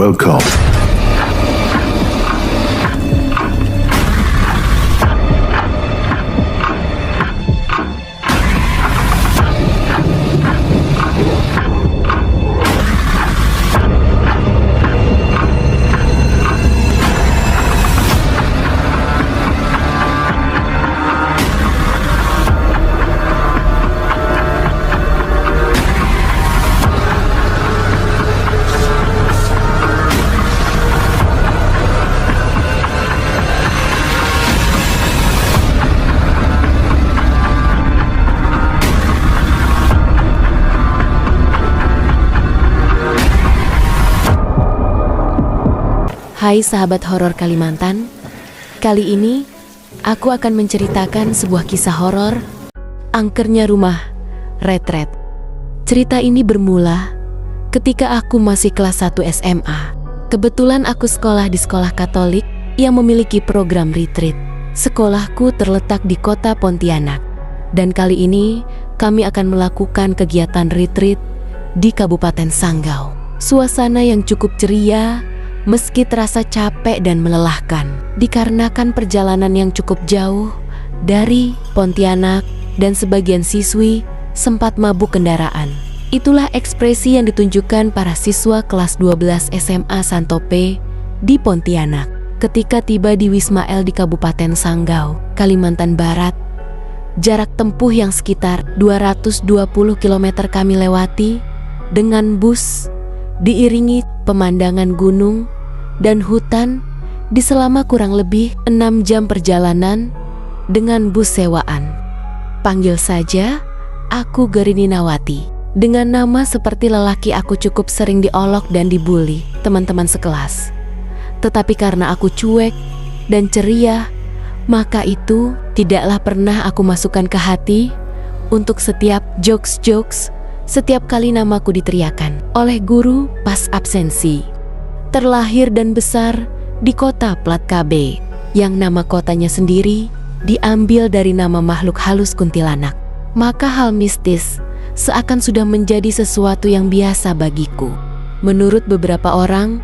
Protocol. Hai sahabat horor Kalimantan, kali ini aku akan menceritakan sebuah kisah horor, Angkernya Rumah Retret. Cerita ini bermula ketika aku masih kelas 1 SMA. Kebetulan aku sekolah di sekolah Katolik yang memiliki program retreat. Sekolahku terletak di kota Pontianak, dan kali ini kami akan melakukan kegiatan retreat di Kabupaten Sanggau. Suasana yang cukup ceria meski terasa capek dan melelahkan, dikarenakan perjalanan yang cukup jauh dari Pontianak dan sebagian siswi sempat mabuk kendaraan. Itulah ekspresi yang ditunjukkan para siswa kelas 12 SMA Santope di Pontianak ketika tiba di Wisma L di Kabupaten Sanggau, Kalimantan Barat. Jarak tempuh yang sekitar 220 km kami lewati dengan bus, diiringi pemandangan gunung dan hutan di selama kurang lebih 6 jam perjalanan dengan bus sewaan. Panggil saja aku Gerini Nawati. Dengan nama seperti lelaki aku cukup sering diolok dan dibully teman-teman sekelas. Tetapi karena aku cuek dan ceria, maka itu tidaklah pernah aku masukkan ke hati untuk setiap jokes-jokes setiap kali namaku diteriakan oleh guru pas absensi. Terlahir dan besar di kota plat KB, yang nama kotanya sendiri diambil dari nama makhluk halus kuntilanak. Maka hal mistis seakan sudah menjadi sesuatu yang biasa bagiku. Menurut beberapa orang,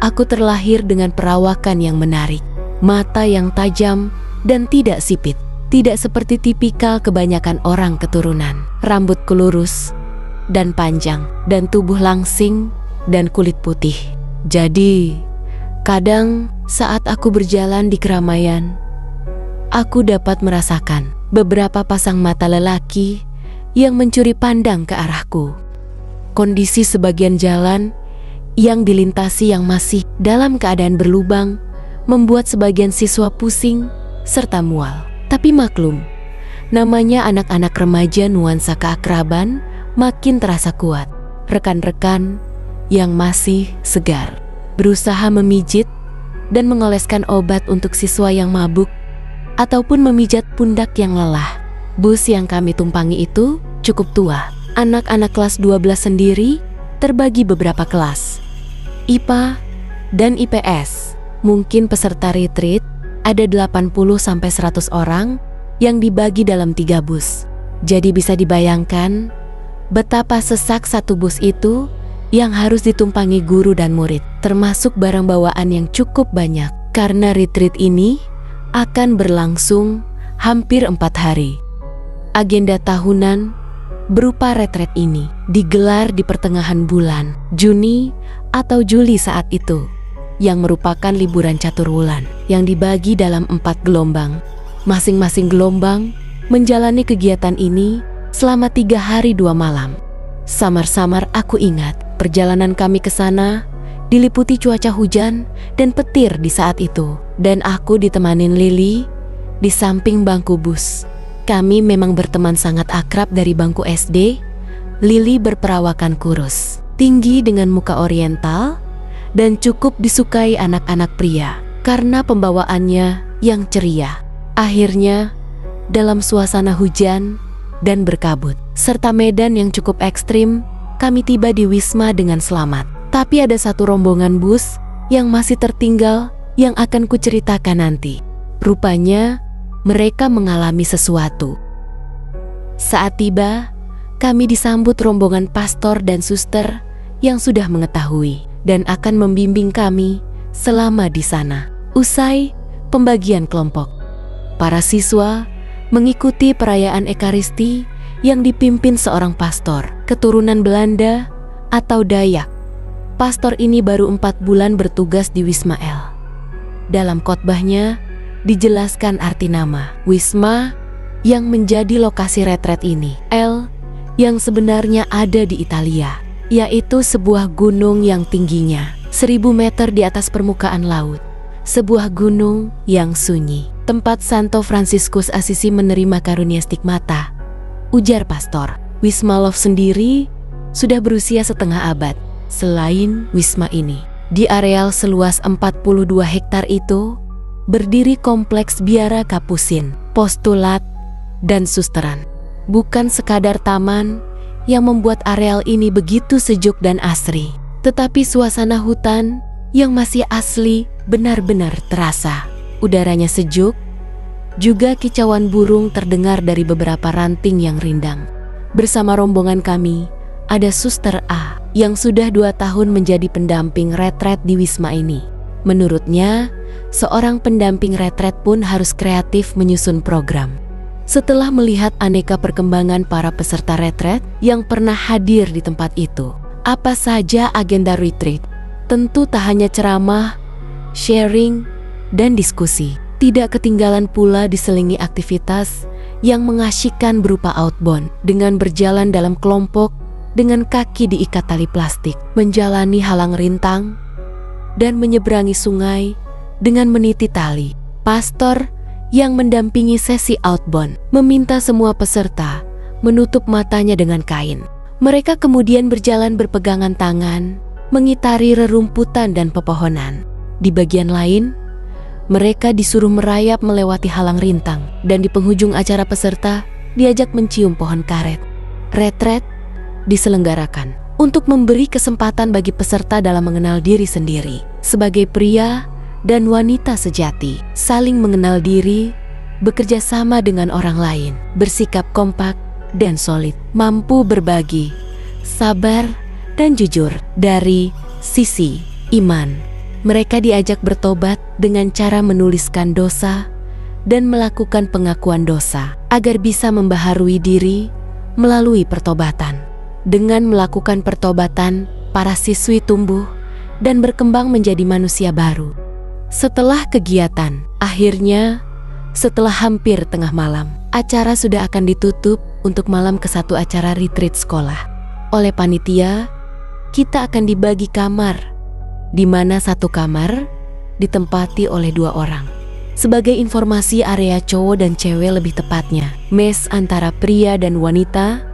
aku terlahir dengan perawakan yang menarik, mata yang tajam dan tidak sipit. Tidak seperti tipikal kebanyakan orang keturunan. Rambutku lurus dan panjang, dan tubuh langsing dan kulit putih. Jadi, kadang saat aku berjalan di keramaian, aku dapat merasakan beberapa pasang mata lelaki yang mencuri pandang ke arahku. Kondisi sebagian jalan yang dilintasi yang masih dalam keadaan berlubang membuat sebagian siswa pusing serta mual. Tapi maklum, namanya anak-anak remaja, nuansa keakraban makin terasa kuat. Rekan-rekan yang masih segar berusaha memijit dan mengoleskan obat untuk siswa yang mabuk ataupun memijat pundak yang lelah. Bus yang kami tumpangi itu cukup tua. Anak-anak kelas 12 sendiri terbagi beberapa kelas, IPA dan IPS. Mungkin peserta retreat ada 80-100 orang yang dibagi dalam 3 bus. Jadi bisa dibayangkan betapa sesak satu bus itu yang harus ditumpangi guru dan murid, termasuk barang bawaan yang cukup banyak, karena retreat ini akan berlangsung hampir 4 hari. Agenda tahunan berupa retret ini digelar di pertengahan bulan Juni atau Juli saat itu, yang merupakan liburan catur wulan yang dibagi dalam 4 gelombang. Masing-masing gelombang menjalani kegiatan ini selama 3 hari 2 malam. Samar-samar aku ingat perjalanan kami ke sana diliputi cuaca hujan dan petir di saat itu, dan aku ditemanin Lili di samping bangku bus. Kami memang berteman sangat akrab dari bangku SD. Lili berperawakan kurus, tinggi dengan muka oriental, dan cukup disukai anak-anak pria karena pembawaannya yang ceria. Akhirnya, dalam suasana hujan dan berkabut, serta medan yang cukup ekstrim, kami tiba di Wisma dengan selamat. Tapi ada satu rombongan bus yang masih tertinggal yang akan kuceritakan nanti. Rupanya, mereka mengalami sesuatu. Saat tiba, kami disambut rombongan pastor dan suster yang sudah mengetahui dan akan membimbing kami selama di sana. Usai pembagian kelompok, para siswa mengikuti perayaan Ekaristi yang dipimpin seorang pastor keturunan Belanda atau Dayak. Pastor ini baru 4 bulan bertugas di Wisma L. Dalam khotbahnya dijelaskan arti nama Wisma yang menjadi lokasi retret ini. L yang sebenarnya ada di Italia, yaitu sebuah gunung yang tingginya 1000 meter di atas permukaan laut. Sebuah gunung yang sunyi, tempat Santo Fransiskus Assisi menerima karunia stigmata, ujar pastor. Wisma Love sendiri sudah berusia setengah abad. Selain wisma ini, di areal seluas 42 hektar itu berdiri kompleks biara Kapusin, postulat, dan susteran. Bukan sekadar taman yang membuat areal ini begitu sejuk dan asri, tetapi suasana hutan yang masih asli benar-benar terasa. Udaranya sejuk, juga kicauan burung terdengar dari beberapa ranting yang rindang. Bersama rombongan kami, ada Suster A yang sudah 2 tahun menjadi pendamping retret di wisma ini. Menurutnya, seorang pendamping retret pun harus kreatif menyusun program. Setelah melihat aneka perkembangan para peserta retret yang pernah hadir di tempat itu, apa saja agenda retreat? Tentu tak hanya ceramah, sharing, dan diskusi. Tidak ketinggalan pula diselingi aktivitas yang mengasyikkan berupa outbound dengan berjalan dalam kelompok dengan kaki diikat tali plastik, menjalani halang rintang, dan menyeberangi sungai dengan meniti tali. Pastor yang mendampingi sesi outbound meminta semua peserta menutup matanya dengan kain. Mereka kemudian berjalan berpegangan tangan, mengitari rerumputan dan pepohonan. Di bagian lain, mereka disuruh merayap melewati halang rintang, dan di penghujung acara peserta diajak mencium pohon karet. Retret diselenggarakan untuk memberi kesempatan bagi peserta dalam mengenal diri sendiri sebagai pria dan wanita sejati, saling mengenal diri, bekerja sama dengan orang lain, bersikap kompak dan solid, mampu berbagi, sabar dan jujur. Dari sisi iman, mereka diajak bertobat dengan cara menuliskan dosa dan melakukan pengakuan dosa agar bisa membaharui diri melalui pertobatan. Dengan melakukan pertobatan, para siswi tumbuh dan berkembang menjadi manusia baru. Setelah kegiatan, akhirnya setelah hampir tengah malam, acara sudah akan ditutup untuk malam ke-1 acara retreat sekolah. Oleh panitia, kita akan dibagi kamar, di mana 1 kamar ditempati oleh 2 orang. Sebagai informasi, area cowok dan cewek, lebih tepatnya mes antara pria dan wanita,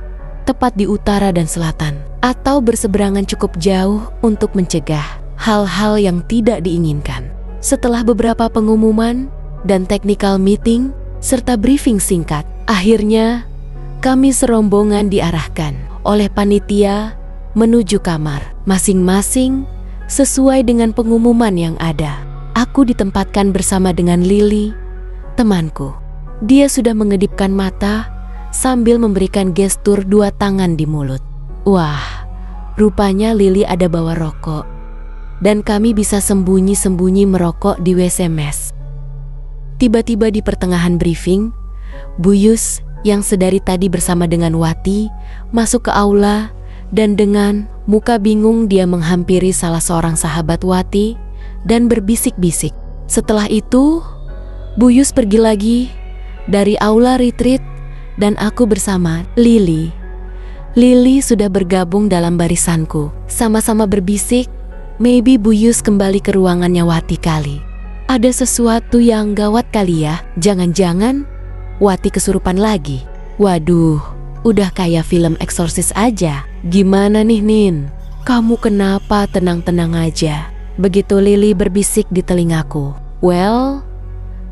tepat di utara dan selatan, atau berseberangan cukup jauh untuk mencegah hal-hal yang tidak diinginkan. Setelah beberapa pengumuman dan technical meeting serta briefing singkat, akhirnya kami serombongan diarahkan oleh panitia menuju kamar masing-masing sesuai dengan pengumuman yang ada. Aku ditempatkan bersama dengan Lily, temanku. Dia sudah mengedipkan mata sambil memberikan gestur 2 tangan di mulut. Wah, rupanya Lily ada bawa rokok, dan kami bisa sembunyi-sembunyi merokok di WC mes. Tiba-tiba di pertengahan briefing, Buyus yang sedari tadi bersama dengan Wati masuk ke aula, dan dengan muka bingung dia menghampiri salah seorang sahabat Wati dan berbisik-bisik. Setelah itu, Buyus pergi lagi dari aula retreat dan aku bersama Lily. Lily sudah bergabung dalam barisanku. Sama-sama berbisik, maybe Buyus kembali ke ruangannya Wati kali. Ada sesuatu yang gawat kali ya, jangan-jangan Wati kesurupan lagi. Waduh, udah kayak film eksorsis aja. Gimana nih Nin? Kamu kenapa tenang-tenang aja? Begitu Lily berbisik di telingaku. Well,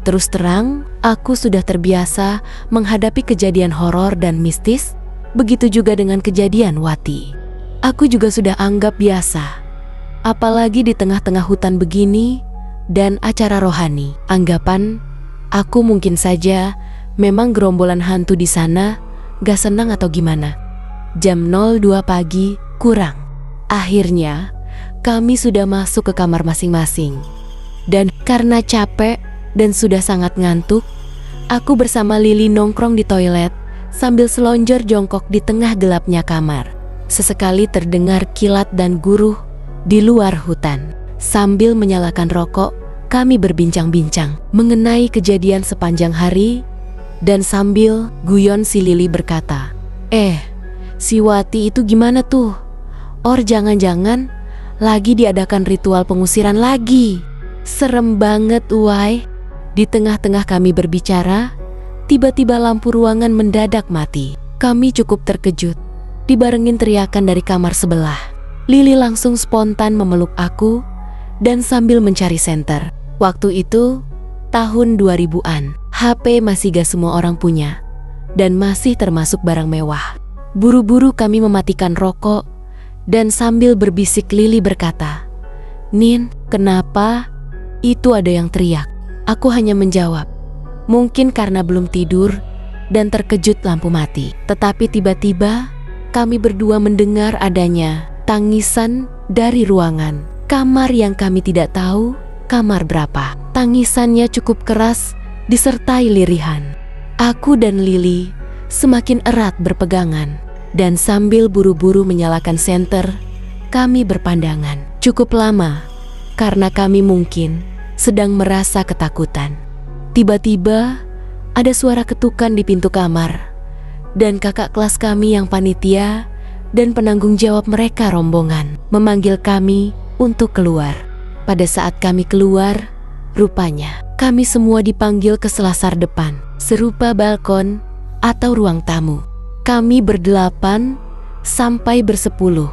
terus terang, aku sudah terbiasa menghadapi kejadian horor dan mistis, begitu juga dengan kejadian Wati. Aku juga sudah anggap biasa, apalagi di tengah-tengah hutan begini dan acara rohani. Anggapan aku mungkin saja memang gerombolan hantu di sana gak senang atau gimana. Jam 02 pagi kurang. Akhirnya kami sudah masuk ke kamar masing-masing. Dan karena capek dan sudah sangat ngantuk, aku bersama Lily nongkrong di toilet sambil selonjor jongkok di tengah gelapnya kamar. Sesekali terdengar kilat dan guruh di luar hutan. Sambil menyalakan rokok, kami berbincang-bincang mengenai kejadian sepanjang hari, dan sambil guyon si Lily berkata, si Wati itu gimana tuh? Or jangan-jangan lagi diadakan ritual pengusiran lagi. Serem banget, Uai. Di tengah-tengah kami berbicara, tiba-tiba lampu ruangan mendadak mati. Kami cukup terkejut, dibarengin teriakan dari kamar sebelah. Lily langsung spontan memeluk aku dan sambil mencari senter. Waktu itu tahun 2000-an. HP masih gak semua orang punya dan masih termasuk barang mewah. Buru-buru kami mematikan rokok dan sambil berbisik Lily berkata, "Nin, kenapa? Itu ada yang teriak." Aku hanya menjawab, mungkin karena belum tidur dan terkejut lampu mati. Tetapi tiba-tiba kami berdua mendengar adanya tangisan dari ruangan kamar yang kami tidak tahu kamar berapa. Tangisannya cukup keras disertai lirihan. Aku dan Lily semakin erat berpegangan dan sambil buru-buru menyalakan senter, kami berpandangan cukup lama karena kami mungkin sedang merasa ketakutan. Tiba-tiba ada suara ketukan di pintu kamar dan kakak kelas kami yang panitia dan penanggung jawab mereka rombongan memanggil kami untuk keluar. Pada saat kami keluar, rupanya kami semua dipanggil ke selasar depan, serupa balkon atau ruang tamu. Kami berdelapan sampai bersepuluh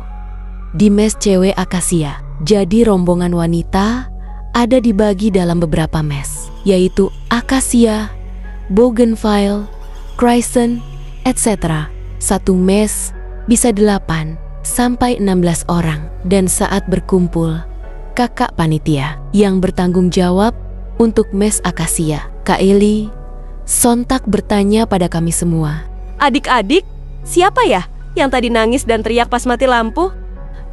di mes cewek Akasia. Jadi rombongan wanita ada dibagi dalam beberapa mes, yaitu Akasia, Bougainville, Crescent, etc. Satu mes bisa 8 sampai 16 orang. Dan saat berkumpul, kakak panitia yang bertanggung jawab untuk mes Akasia, Kak Eli, sontak bertanya pada kami semua, "Adik-adik, siapa ya yang tadi nangis dan teriak pas mati lampu?"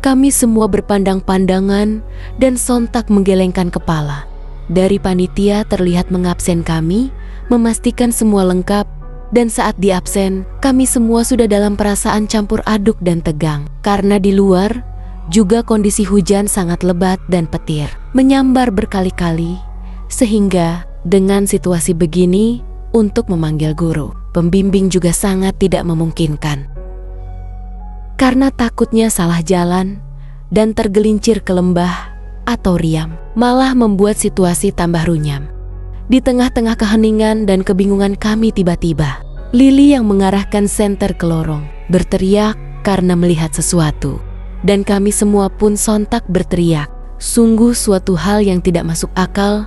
Kami semua berpandang-pandangan dan sontak menggelengkan kepala. Dari panitia terlihat mengabsen kami, memastikan semua lengkap, dan saat diabsen, kami semua sudah dalam perasaan campur aduk dan tegang. Karena di luar juga kondisi hujan sangat lebat dan petir menyambar berkali-kali, sehingga dengan situasi begini untuk memanggil guru pembimbing juga sangat tidak memungkinkan. Karena takutnya salah jalan dan tergelincir ke lembah atau riam, malah membuat situasi tambah runyam. Di tengah-tengah keheningan dan kebingungan kami, tiba-tiba Lily yang mengarahkan senter ke lorong berteriak karena melihat sesuatu. Dan kami semua pun sontak berteriak. Sungguh suatu hal yang tidak masuk akal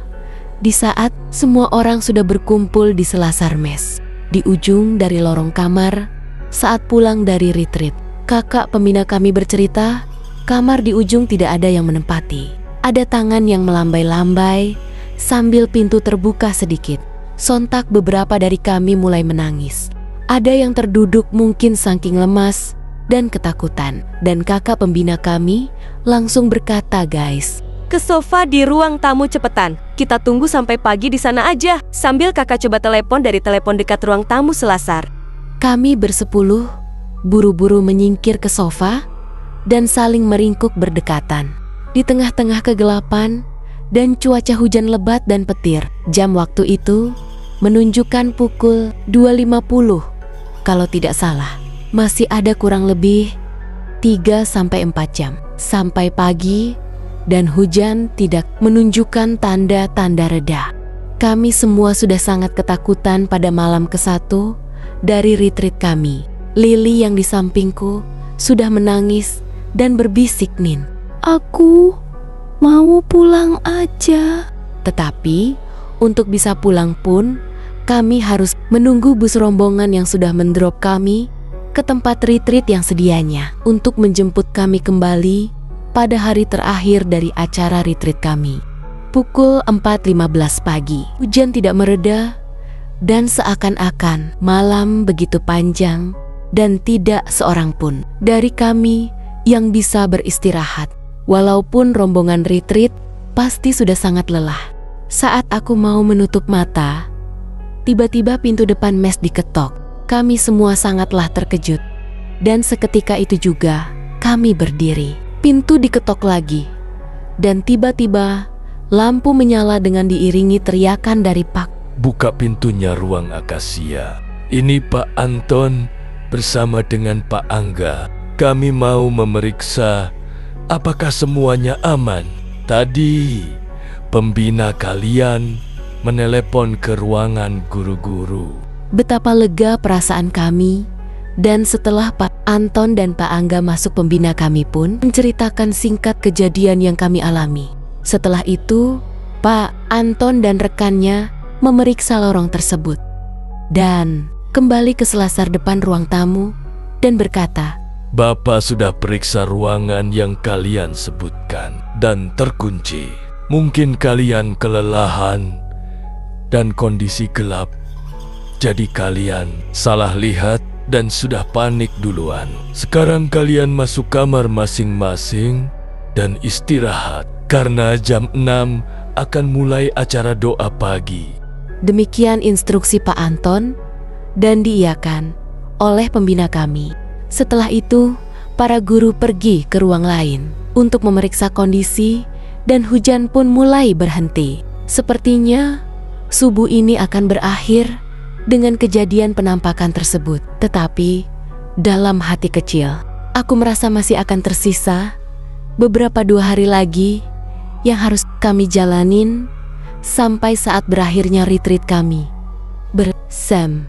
di saat semua orang sudah berkumpul di selasar mes. Di ujung dari lorong kamar saat pulang dari retreat, kakak pembina kami bercerita, kamar di ujung tidak ada yang menempati. Ada tangan yang melambai-lambai sambil pintu terbuka sedikit. Sontak beberapa dari kami mulai menangis. Ada yang terduduk mungkin saking lemas dan ketakutan. Dan kakak pembina kami langsung berkata, "Guys, Ke sofa di ruang tamu cepetan. Kita tunggu sampai pagi di sana aja." Sambil kakak coba telepon dari telepon dekat ruang tamu selasar. Kami bersepuluh buru-buru menyingkir ke sofa dan saling meringkuk berdekatan. Di tengah-tengah kegelapan dan cuaca hujan lebat dan petir, jam waktu itu menunjukkan pukul 2.50. Kalau tidak salah, masih ada kurang lebih 3-4 jam sampai pagi dan hujan tidak menunjukkan tanda-tanda reda. Kami semua sudah sangat ketakutan pada malam ke-1 dari retreat kami. Lily yang di sampingku sudah menangis dan berbisik, "Nin, aku mau pulang aja." Tetapi untuk bisa pulang pun kami harus menunggu bus rombongan yang sudah mendrop kami ke tempat retreat yang sedianya untuk menjemput kami kembali pada hari terakhir dari acara retreat kami. Pukul 4.15 pagi, hujan tidak mereda dan seakan-akan malam begitu panjang dan tidak seorang pun dari kami yang bisa beristirahat. Walaupun rombongan retreat pasti sudah sangat lelah. Saat aku mau menutup mata, tiba-tiba pintu depan mes diketok. Kami semua sangatlah terkejut. Dan seketika itu juga kami berdiri. Pintu diketok lagi. Dan tiba-tiba lampu menyala dengan diiringi teriakan dari Pak. Buka pintunya ruang akasia. Ini Pak Anton bersama dengan Pak Angga. Kami mau memeriksa apakah semuanya aman. Tadi pembina kalian menelepon ke ruangan guru-guru. Betapa lega perasaan kami. Dan setelah Pak Anton dan Pak Angga masuk, pembina kami pun menceritakan singkat kejadian yang kami alami. Setelah itu, Pak Anton dan rekannya memeriksa lorong tersebut dan kembali ke selasar depan ruang tamu dan berkata, Bapak sudah periksa ruangan yang kalian sebutkan dan terkunci. Mungkin kalian kelelahan dan kondisi gelap. Jadi kalian salah lihat dan sudah panik duluan. Sekarang kalian masuk kamar masing-masing dan istirahat. Karena jam 6 akan mulai acara doa pagi. Demikian instruksi Pak Anton dan diiyakan oleh pembina kami. Setelah itu, para guru pergi ke ruang lain untuk memeriksa kondisi dan hujan pun mulai berhenti. Sepertinya subuh ini akan berakhir dengan kejadian penampakan tersebut. Tetapi dalam hati kecil, aku merasa masih akan tersisa beberapa 2 hari lagi yang harus kami jalanin sampai saat berakhirnya retreat kami bersambung.